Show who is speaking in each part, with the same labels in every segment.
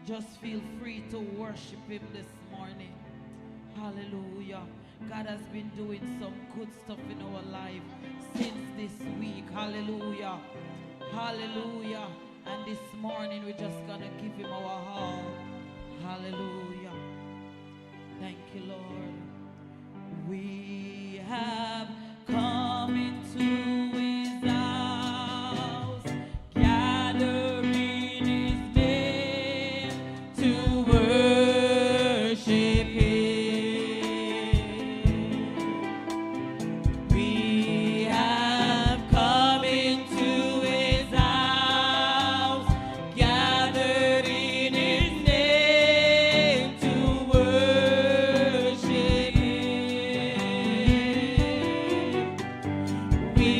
Speaker 1: Just feel free to worship him this morning. Hallelujah. God has been doing some good stuff in our life since this week. Hallelujah. Hallelujah. And this morning we're just going to give him our all. Hallelujah. Thank you, Lord. We have come into his house, gathering his name to worship him. We have come into his house, gathered in his name to worship him. We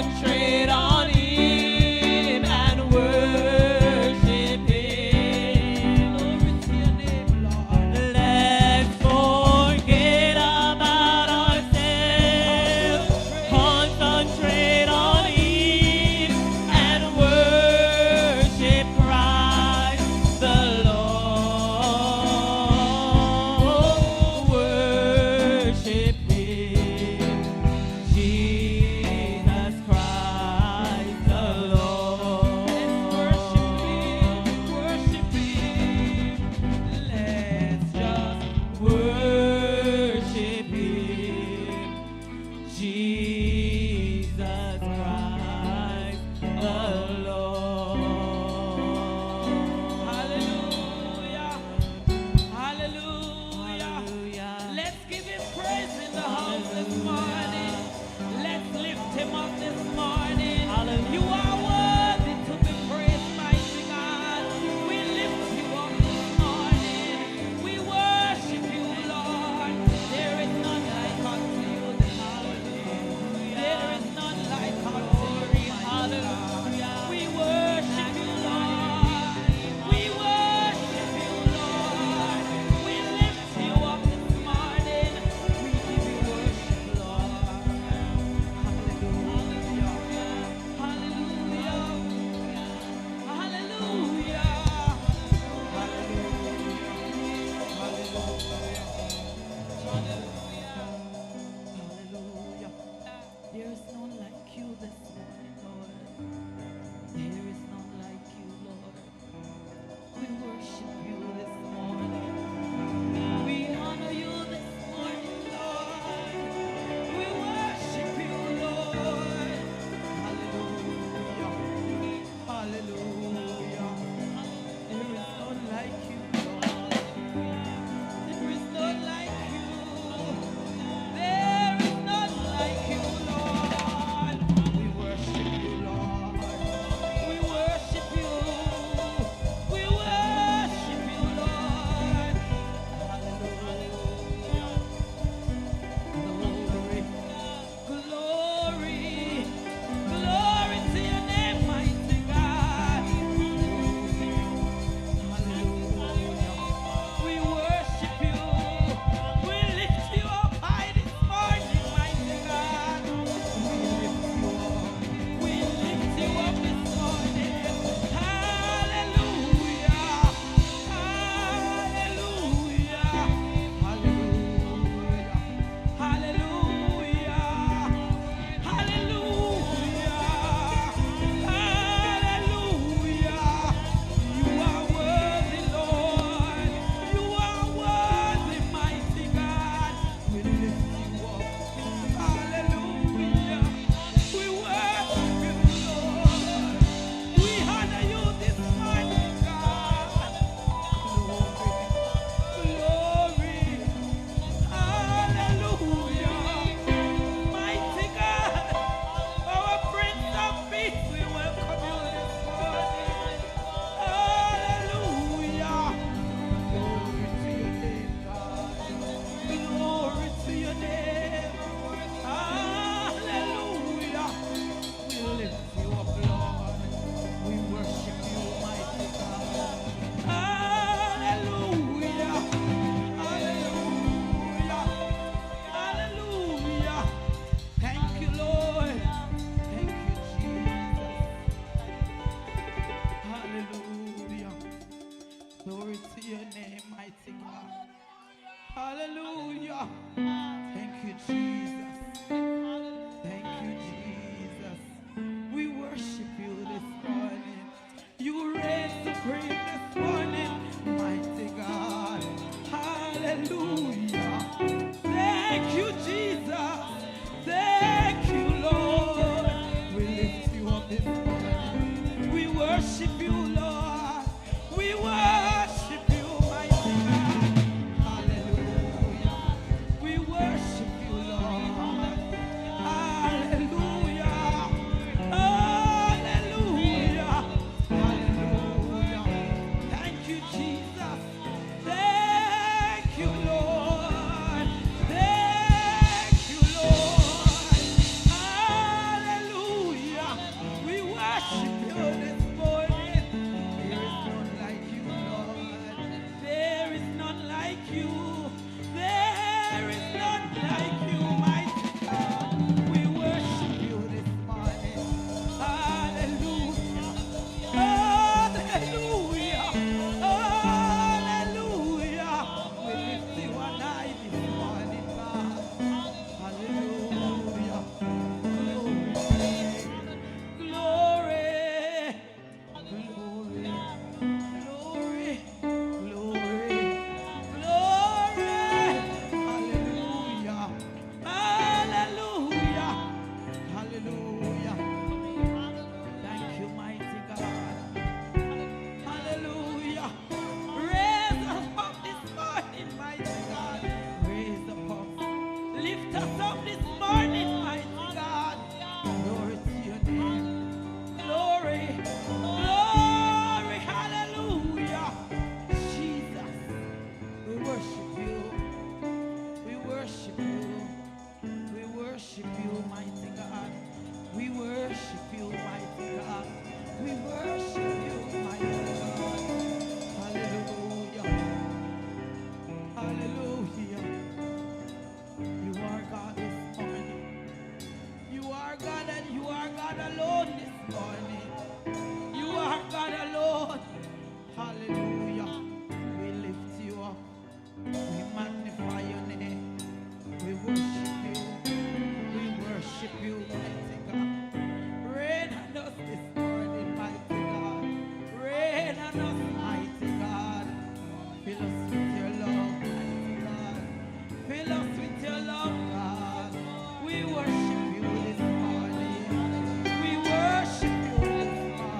Speaker 2: concentrate on Him and worship Him.
Speaker 1: Glory to your name, Lord.
Speaker 2: Let's forget about ourselves, concentrate on Him and worship Christ the Lord. Worship Him, Jesus Christ the Lord.
Speaker 1: Worship Him. Let's just
Speaker 2: Worship Him, Jesus Christ the Lord.
Speaker 1: hallelujah. Hallelujah.
Speaker 2: Hallelujah.
Speaker 1: Let's give Him praise in the house this morning. Let's lift Him up this morning.
Speaker 2: Hallelujah.
Speaker 1: You are worthy to be praised, mighty God. We lift you up this morning. We worship you, Lord. There is none like unto you this morning. There is none like unto you, hallelujah. We worship you, Lord. We worship you, Lord. We lift you up this morning. We give you worship, Lord. Hallelujah. Hallelujah. Hallelujah. Hallelujah. There is none like you this morning, Lord. There is none like you, Lord. We worship you this morning. We honor you this morning, Lord. We worship you, Lord. Hallelujah. Hallelujah. There is none like you, Lord. There is none like you. There is none like you, Lord. We worship you, Lord. We worship you. We worship you, Lord. Hallelujah. Glory, glory, glory to your name, mighty God. Hallelujah. We worship you. We lift you up high this morning, mighty God. We lift you up this morning. Hallelujah. Hallelujah. Hallelujah. Hallelujah. Hallelujah. You are worthy, Lord. You are worthy, mighty God. We lift you up. Hallelujah. We worship you, Lord. We honor you this morning, God. Glory. Hallelujah. Mighty God, our Prince of Peace, we welcome you this morning. Hallelujah. Glory to your name, God. Glory to your name. Hallelujah. We lift you up, Lord. We worship you, mighty God. Hallelujah. Hallelujah. Hallelujah. Thank you, Lord. Thank you, Jesus. Hallelujah. Glory to your name, mighty God. Hallelujah. Thank you, Jesus. Thank you, Jesus. We worship you this morning. You reign supreme this morning, mighty God. Hallelujah. Thank you, Jesus. Thank you, Lord. We lift you up this morning. We worship you, Lord. We worship you, mighty God. Hallelujah. We worship you, Lord. Hallelujah. Hallelujah. Hallelujah. Thank you, Jesus. Thank you, Lord. Thank you, Lord. Hallelujah. morning. You are God alone. Hallelujah. We lift you up. We magnify your name. We worship you. We worship you, mighty God. Rain on us this morning, mighty God. Rain on us, mighty God. Fill us with your love, mighty God. Fill us with your love, God. We worship you this morning. We worship you this morning.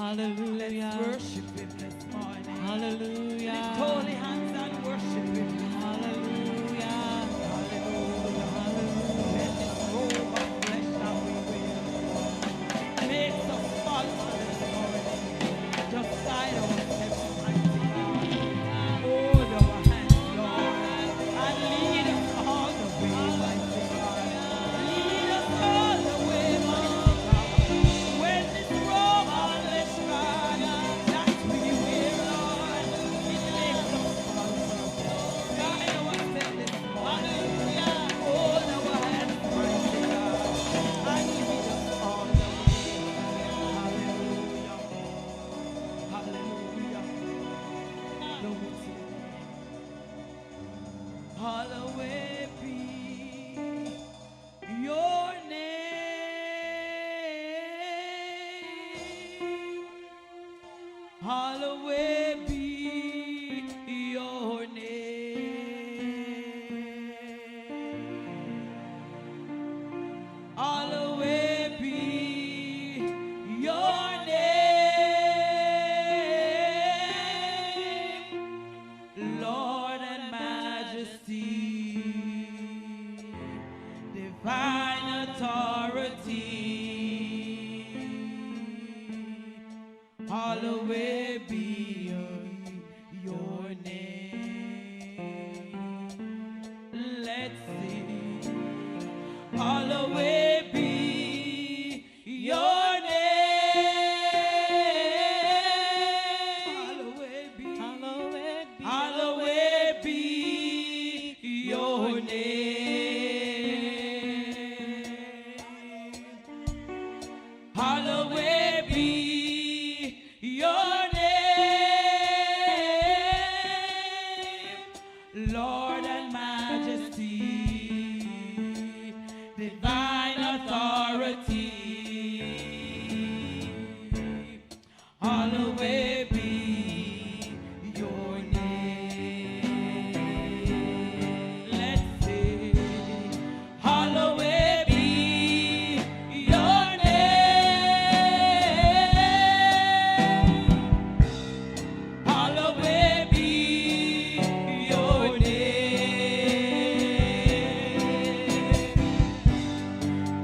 Speaker 2: Hallelujah.
Speaker 1: Let's worship him this morning.
Speaker 2: Hallelujah.
Speaker 1: Lift holy hands and worship him.
Speaker 2: Hallelujah.
Speaker 1: Hallelujah. Let this robe of flesh that we wear makes us falter this morning. Just guide our steps, mighty God. Hold our hands, Lord, and lead us all the way, mighty God. Lead us all the way, mighty God. When this robe of flesh, God, that we wear, Lord, it makes us falter. Guide our steps this morning. Hold our hands, mighty God, and lead us all the way. Hallelujah. Hallelujah. Glory to your name. Hallowed be your name. Hallowed be your name. Hallowed be your name. Lord and majesty, divine authority, hallowed be your name. Let's sing, hallowed be your name. Hallowed be your name. Hallowed be your name. Lord and majesty, divine authority, hallowed be your name. Let's sing, hallowed be your name. Hallowed be your name.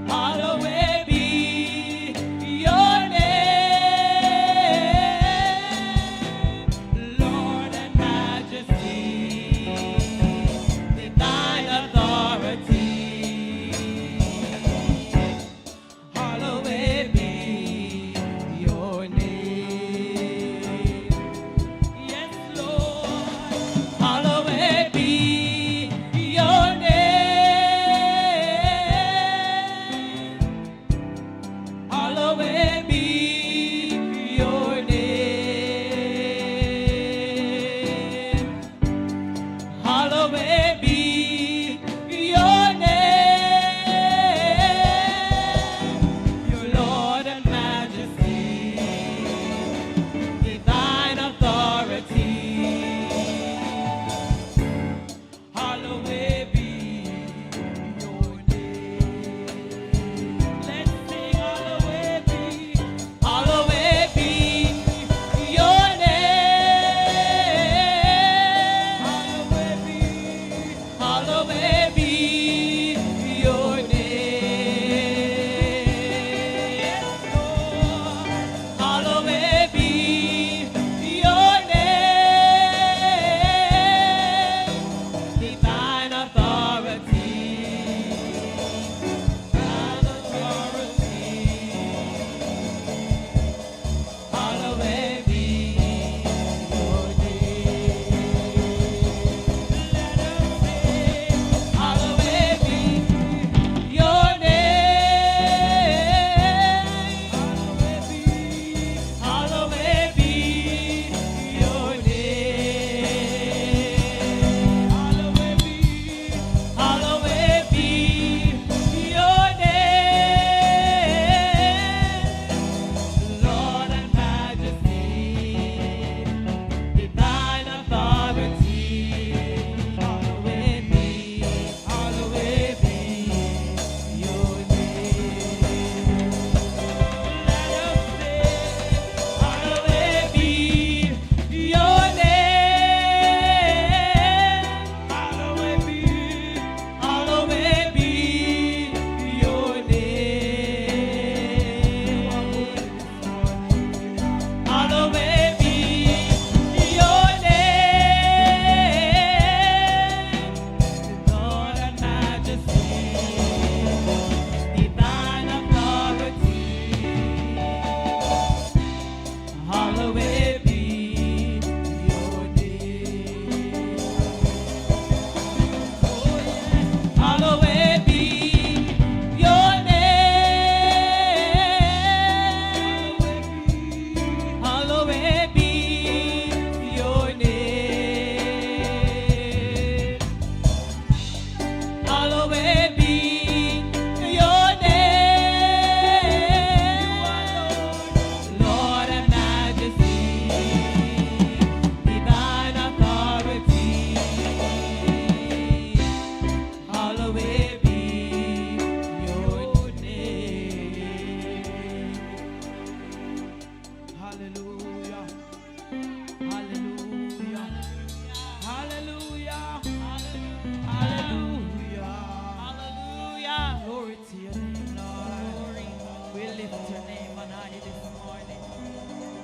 Speaker 1: Hallowed be your name.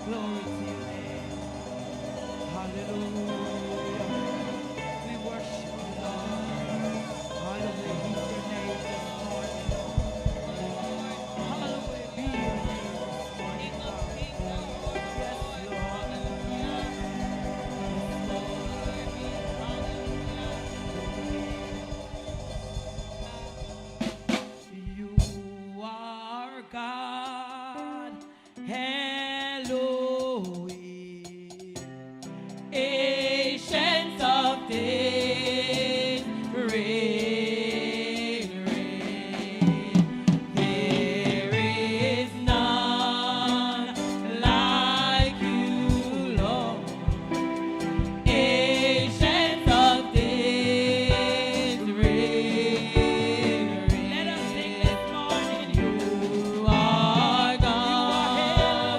Speaker 1: Glory to your name. Hallelujah. We worship you, Lord. Hallowed be your name this morning. Hallowed be your name this morning, God. Yes, Lord. You are God, Elohim, ancient of days, reign, reign. There is none like you, Lord. Ancient of days, reign, reign. Let us sing this morning. You are God.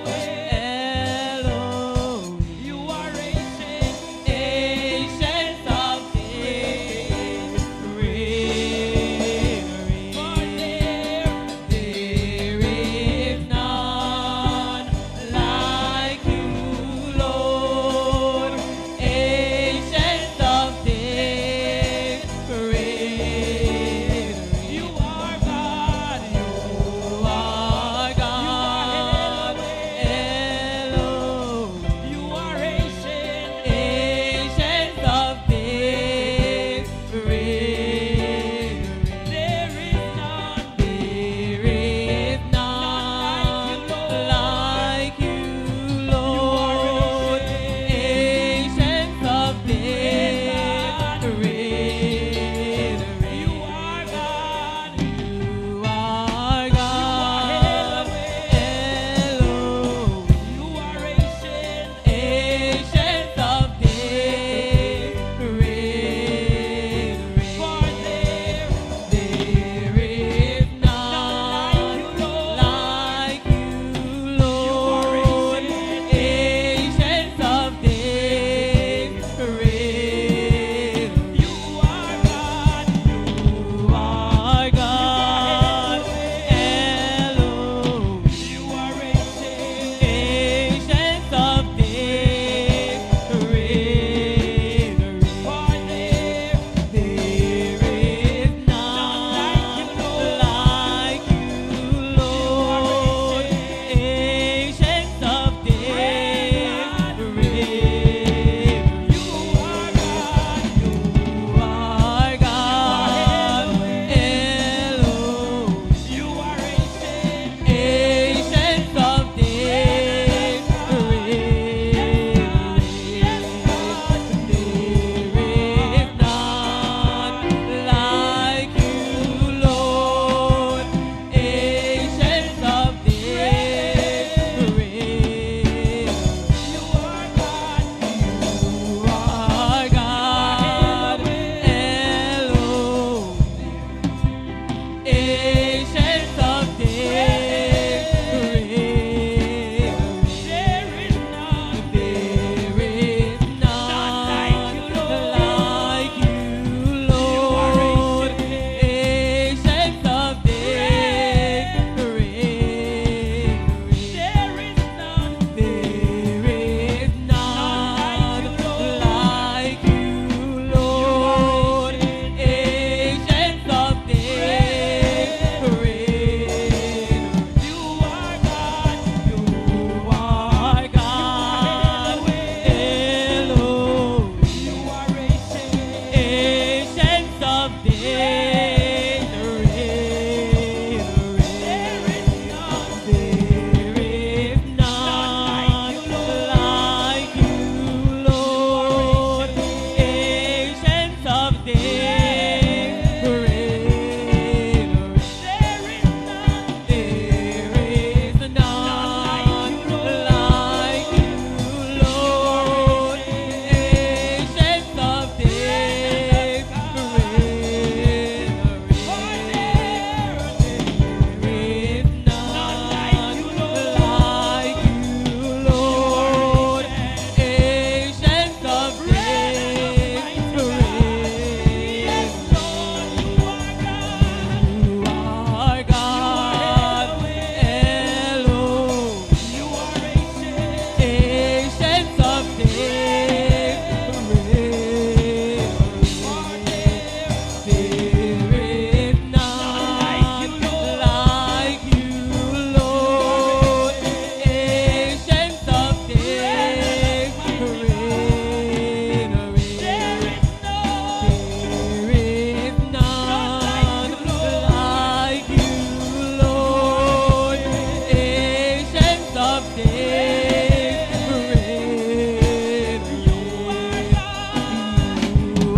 Speaker 2: days, reign. You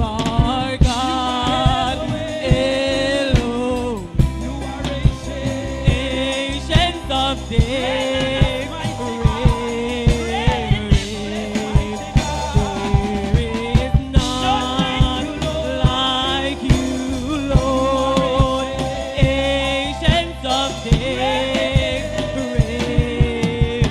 Speaker 2: are God alone. Ancient of days, reign. There is none like you, Lord. Ancient of days, reign.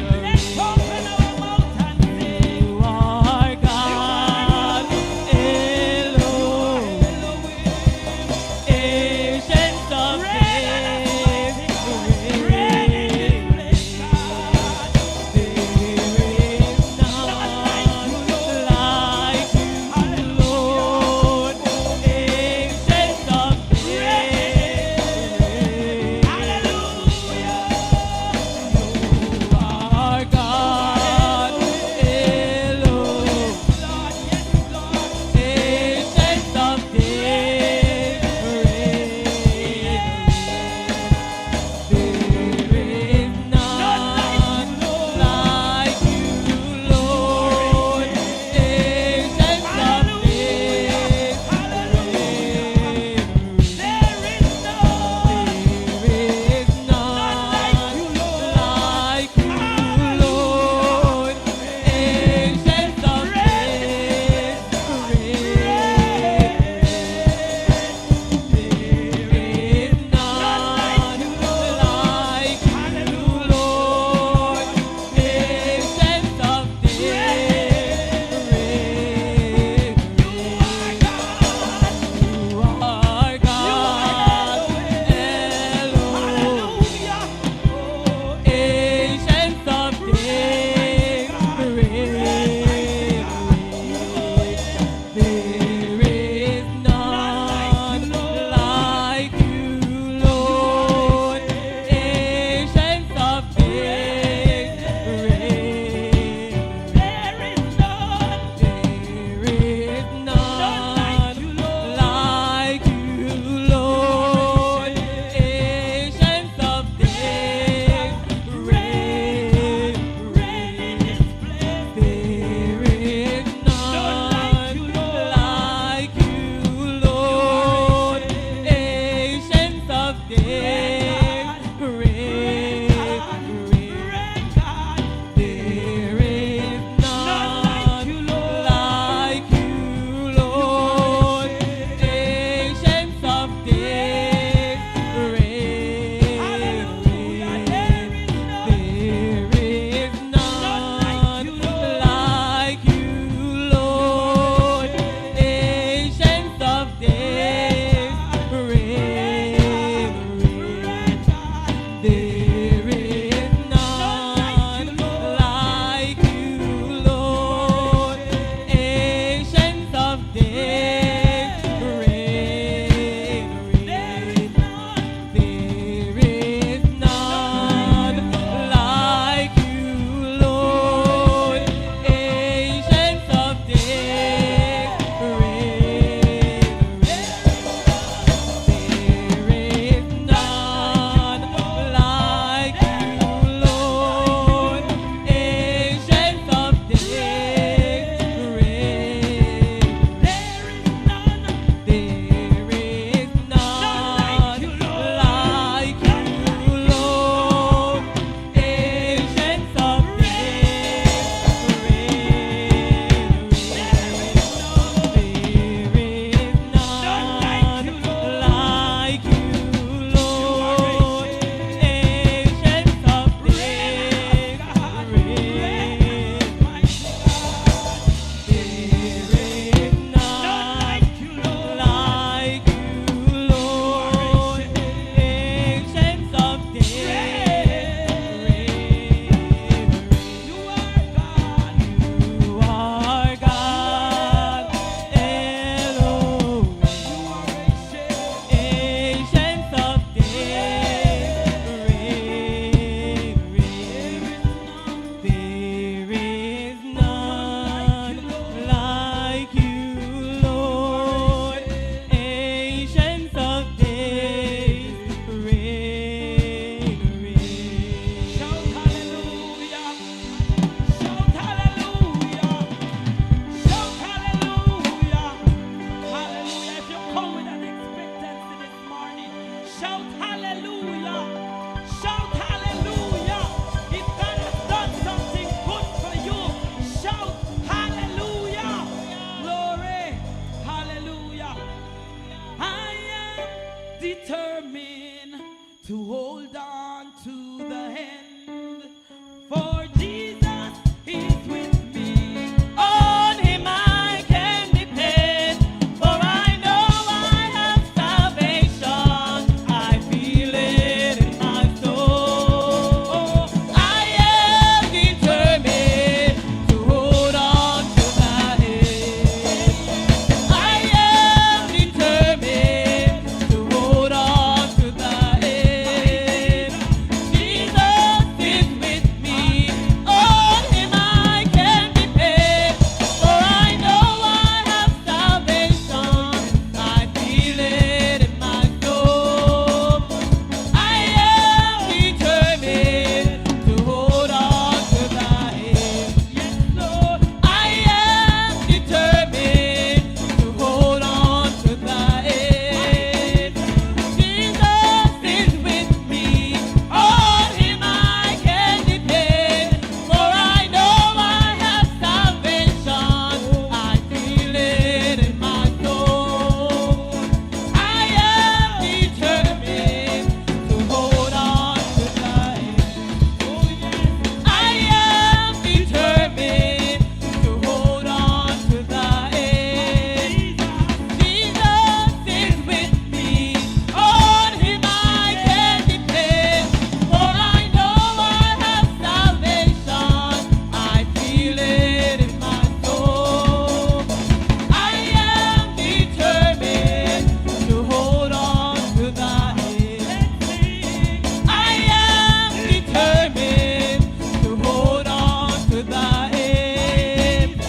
Speaker 2: to the end.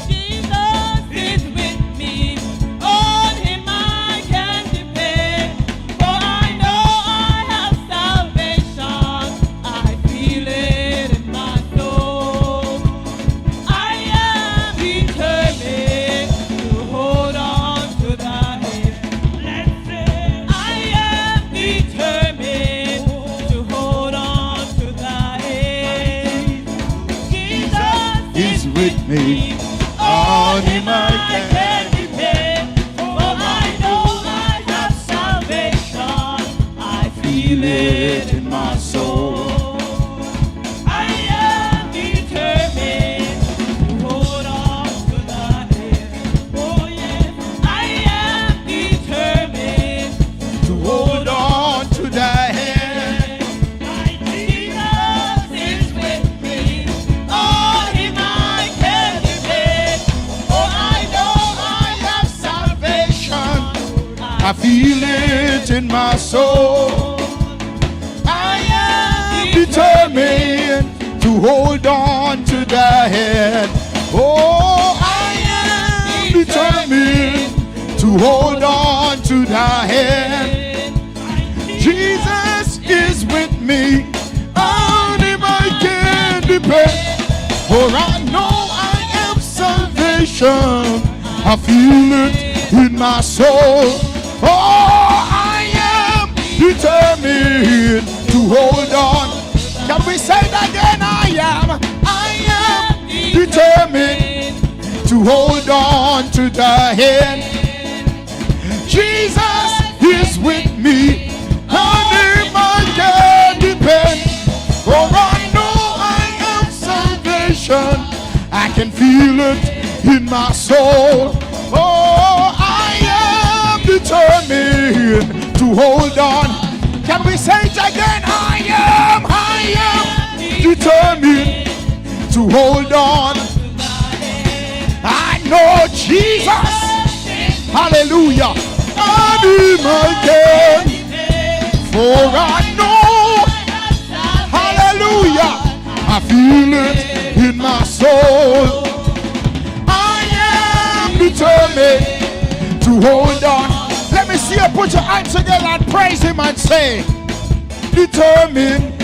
Speaker 2: Jesus is with me. On him I can depend. For I know I have salvation. I feel it in my soul. I am determined to hold on to the end. I am determined to hold on to the end. Jesus
Speaker 3: He's with me. On him I can
Speaker 2: depend. For I know I have salvation. I feel it in my soul. I am determined to hold on to the end. Oh yes, I am determined
Speaker 3: to hold on to the hand.
Speaker 2: my Jesus is with me. On him I can depend. For I know I have
Speaker 3: Salvation, I feel it in my soul. I am determined to hold on to the hand. Oh, I am determined to hold on to the hand. Jesus is with me. On him I can depend. For I know I am salvation. I feel it in my soul. Oh, I am determined to hold on. Can we say that again? I am determined to hold on to the hand. Jesus is with me. On him I can depend. For I know I am salvation. I can feel it in my soul. Oh, I am determined to hold on. Can we say it again? I am determined to hold on. I know Jesus. Hallelujah. On him I can. For I know. Hallelujah. I feel it in my soul. I am determined to hold on. Let me see you put your hands together and praise him and say, determined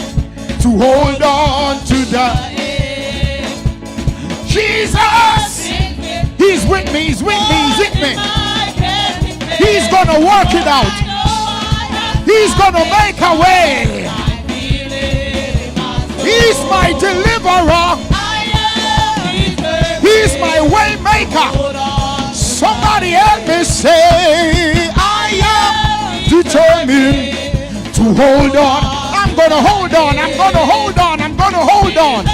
Speaker 3: to hold on to the Jesus. He's with me, he's with me, he's with me. He's gonna work it out. He's gonna make a way. He's my deliverer. He's my way maker. Somebody help me say, I am determined to hold on. I'm gonna hold on. I'm gonna hold on. I'm gonna hold on.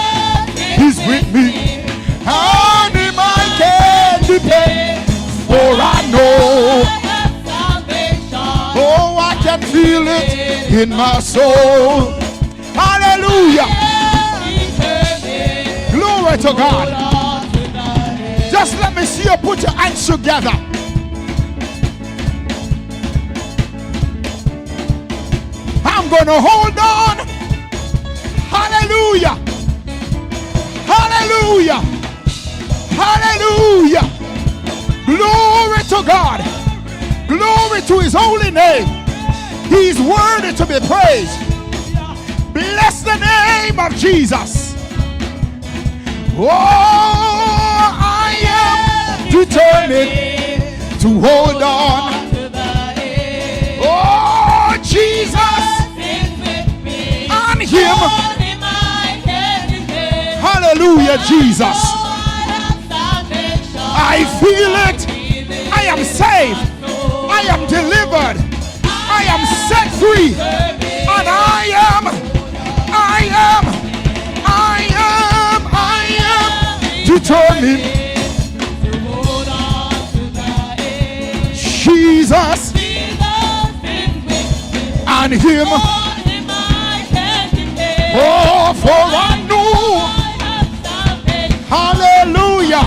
Speaker 3: He's with me. On him I can depend. For I know. Oh, I can feel it in my soul. Hallelujah. Glory to God. Just let me see you put your hands together. I'm gonna hold on. Hallelujah. Hallelujah. Hallelujah. Glory to God. Glory to his holy name. He's worthy to be praised. Bless the name of Jesus. Oh, I am determined to hold on. Oh, Jesus. On him. Hallelujah, Jesus. I feel it. I am saved. I am delivered. I am set free. And I am determined. Jesus and him. Oh, for I know. Hallelujah.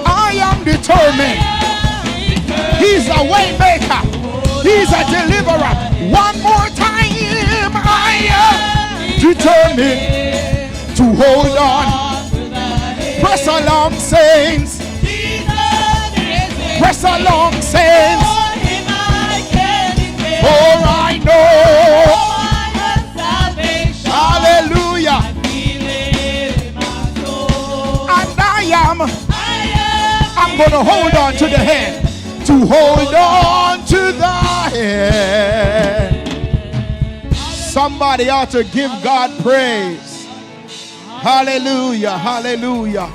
Speaker 3: I am determined. He's a way maker. He's a deliverer. One more time. I am determined hold on.
Speaker 2: to the head.
Speaker 3: Press along, saints.
Speaker 2: Jesus is with
Speaker 3: Press
Speaker 2: me.
Speaker 3: along, saints.
Speaker 2: For him I can depend.
Speaker 3: For I know.
Speaker 2: Oh, I have salvation.
Speaker 3: Hallelujah.
Speaker 2: I feel it in my soul.
Speaker 3: And I'm
Speaker 2: I
Speaker 3: going to hold on to the hand. To hold on to the hand. Somebody ought to give God praise. Hallelujah. Hallelujah.